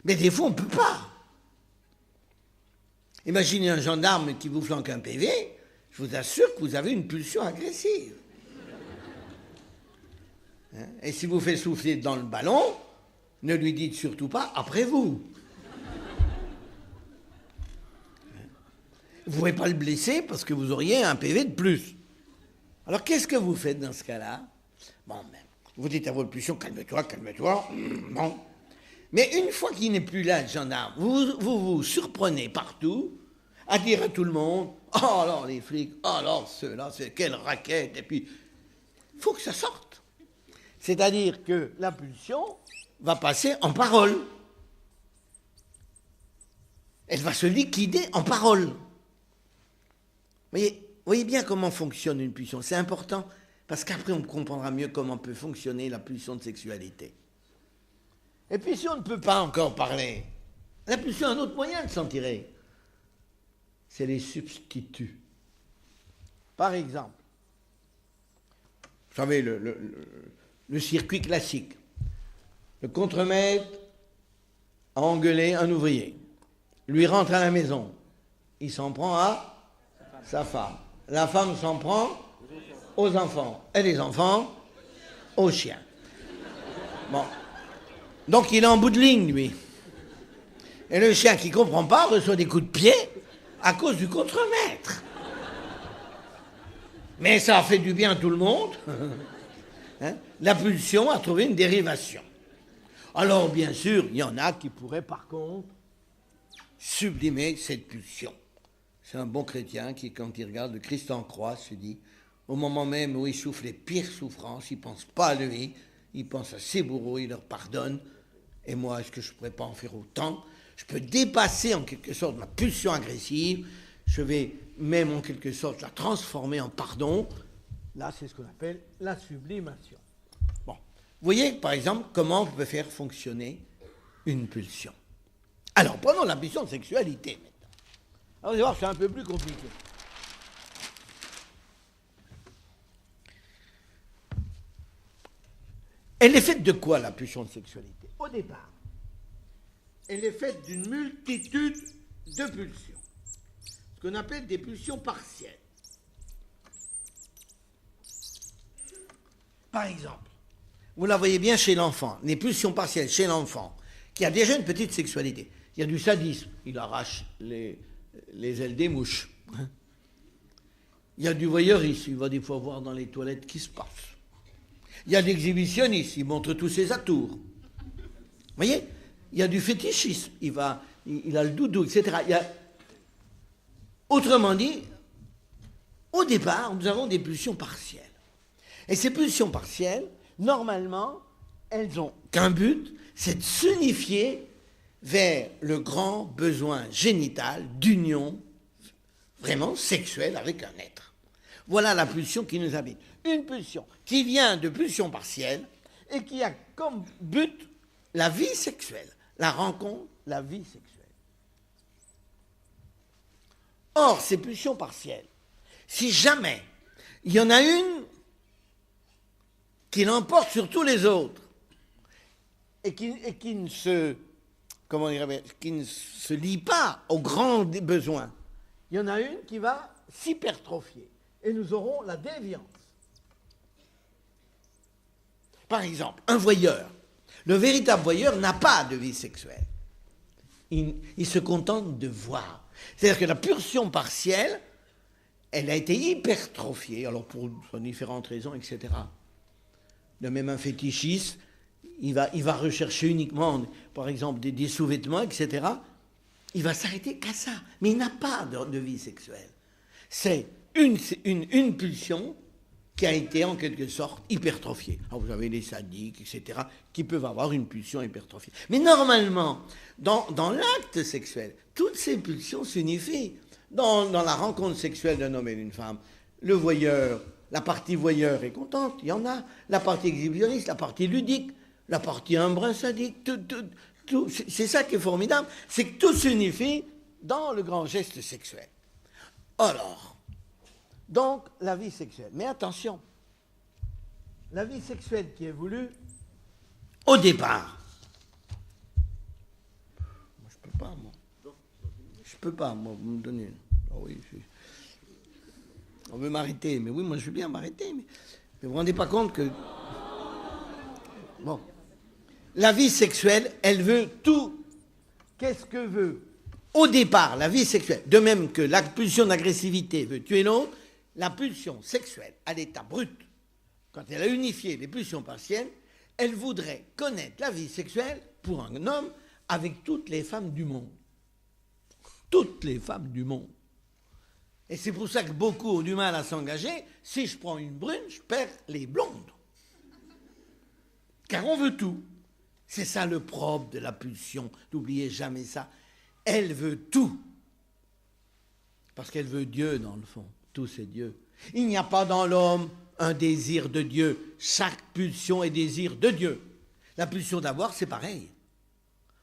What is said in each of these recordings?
Mais des fois, on ne peut pas. Imaginez un gendarme qui vous flanque un PV, je vous assure que vous avez une pulsion agressive. Et si vous faites souffler dans le ballon, ne lui dites surtout pas « après vous ». Vous ne pouvez pas le blesser parce que vous auriez un PV de plus. Alors qu'est-ce que vous faites dans ce cas-là? Bon, ben, vous dites à votre pulsion « calme-toi, calme-toi ». Bon. Mais une fois qu'il n'est plus là, le gendarme, vous surprenez partout à dire à tout le monde « oh alors les flics, oh alors ceux-là, c'est quelle raquette ». Et puis, il faut que ça sorte. C'est-à-dire que la pulsion va passer en parole. Elle va se liquider en parole. Vous voyez bien comment fonctionne une pulsion. C'est important parce qu'après on comprendra mieux comment peut fonctionner la pulsion de sexualité. Et puis si on ne peut pas encore parler, la pulsion a un autre moyen de s'en tirer. C'est les substituts. Par exemple, vous savez, le circuit classique. Le contremaître a engueulé un ouvrier. Lui rentre à la maison. Il s'en prend à sa femme. La femme s'en prend aux enfants. Et les enfants aux chiens. Bon. Donc il est en bout de ligne, lui. Et le chien qui ne comprend pas reçoit des coups de pied à cause du contremaître. Mais ça a fait du bien à tout le monde. Hein? La pulsion a trouvé une dérivation. Alors, bien sûr, il y en a qui pourraient, par contre, sublimer cette pulsion. C'est un bon chrétien qui, quand il regarde le Christ en croix, se dit, au moment même où il souffre les pires souffrances, il ne pense pas à lui, il pense à ses bourreaux, il leur pardonne. Et moi, est-ce que je ne pourrais pas en faire autant? Je peux dépasser en quelque sorte ma pulsion agressive, je vais même en quelque sorte la transformer en pardon. Là, c'est ce qu'on appelle la sublimation. Bon. Vous voyez, par exemple, comment on peut faire fonctionner une pulsion. Alors, prenons la pulsion de sexualité maintenant. Alors, vous allez voir, c'est un peu plus compliqué. Elle est faite de quoi, la pulsion de sexualité? Au départ, elle est faite d'une multitude de pulsions, ce qu'on appelle des pulsions partielles. Par exemple, vous la voyez bien chez l'enfant, les pulsions partielles chez l'enfant, qui a déjà une petite sexualité. Il y a du sadisme, il arrache les ailes des mouches. Il y a du voyeurisme, il va des fois voir dans les toilettes ce qui se passe. Il y a de l'exhibitionnisme, il montre tous ses atours. Vous voyez? Il y a du fétichisme, il a le doudou, etc. Autrement dit, au départ, nous avons des pulsions partielles. Et ces pulsions partielles, normalement, elles n'ont qu'un but, c'est de s'unifier vers le grand besoin génital d'union vraiment sexuelle avec un être. Voilà la pulsion qui nous habite. Une pulsion qui vient de pulsions partielles et qui a comme but la vie sexuelle, la rencontre, la vie sexuelle. Or, ces pulsions partielles, si jamais il y en a une qui l'emporte sur tous les autres et qui ne se lie pas aux grands besoins, il y en a une qui va s'hypertrophier et nous aurons la déviance. Par exemple, un voyeur. Le véritable voyeur n'a pas de vie sexuelle. Il se contente de voir. C'est-à-dire que la pulsion partielle, elle a été hypertrophiée, alors pour différentes raisons, etc. De même un fétichiste, il va rechercher uniquement, par exemple, des sous-vêtements, etc. Il va s'arrêter qu'à ça. Mais il n'a pas de vie sexuelle. C'est une pulsion qui a été en quelque sorte hypertrophiée. Alors vous avez les sadiques, etc., qui peuvent avoir une pulsion hypertrophiée. Mais normalement, dans l'acte sexuel, toutes ces pulsions s'unifient. Dans la rencontre sexuelle d'un homme et d'une femme, le voyeur, la partie voyeur est contente, il y en a. La partie exhibitionniste, la partie ludique, la partie un brin sadique, tout. C'est ça qui est formidable, c'est que tout s'unifie dans le grand geste sexuel. Alors, donc, la vie sexuelle. Mais attention, la vie sexuelle qui est voulue, au départ, Je peux pas, moi, vous me donnez. Oh oui, on veut m'arrêter, mais oui, moi je veux bien m'arrêter, mais vous ne vous rendez pas compte que... Bon. La vie sexuelle, elle veut tout. Qu'est-ce que veut au départ la vie sexuelle? De même que la pulsion d'agressivité veut tuer l'autre, la pulsion sexuelle, à l'état brut, quand elle a unifié les pulsions partielles, elle voudrait connaître la vie sexuelle pour un homme avec toutes les femmes du monde. Toutes les femmes du monde. Et c'est pour ça que beaucoup ont du mal à s'engager. Si je prends une brune, je perds les blondes. Car on veut tout. C'est ça le propre de la pulsion. N'oubliez jamais ça. Elle veut tout. Parce qu'elle veut Dieu, dans le fond. Tout, c'est Dieu. Il n'y a pas dans l'homme un désir de Dieu. Chaque pulsion est désir de Dieu. La pulsion d'avoir, c'est pareil.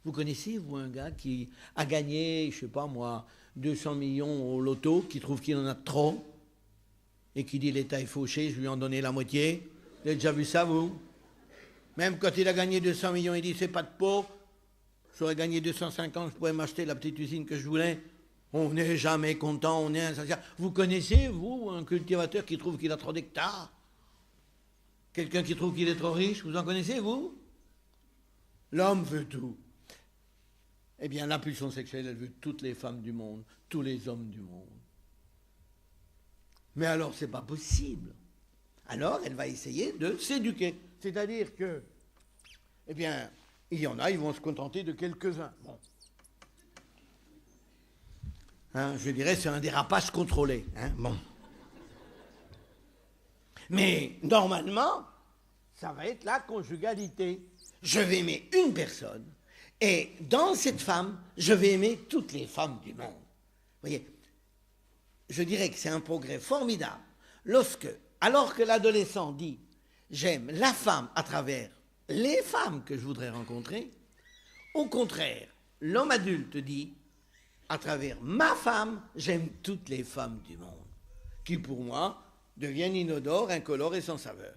Vous connaissez, vous, un gars qui a gagné, je ne sais pas moi, 200 millions au loto, qui trouve qu'il en a trop, et qui dit l'État est fauché, je lui en donné la moitié. Vous avez déjà vu ça, vous? Même quand il a gagné 200 millions, il dit c'est pas de peau. J'aurais gagné 250, je pourrais m'acheter la petite usine que je voulais. On n'est jamais content, on est insatiable. Vous connaissez, vous, un cultivateur qui trouve qu'il a trop d'hectares? Quelqu'un qui trouve qu'il est trop riche? Vous en connaissez, vous? L'homme veut tout. Eh bien, la pulsion sexuelle, elle veut toutes les femmes du monde, tous les hommes du monde. Mais alors, c'est pas possible. Alors, elle va essayer de s'éduquer. C'est-à-dire que, eh bien, il y en a, ils vont se contenter de quelques-uns. Bon. Hein, je dirais, c'est un dérapage contrôlé. Hein, bon. Mais, normalement, ça va être la conjugalité. Je vais aimer une personne, et dans cette femme, je vais aimer toutes les femmes du monde. Vous voyez, je dirais que c'est un progrès formidable. Alors que l'adolescent dit « j'aime la femme à travers les femmes que je voudrais rencontrer », au contraire, l'homme adulte dit « à travers ma femme, j'aime toutes les femmes du monde », qui pour moi deviennent inodores, incolores et sans saveur.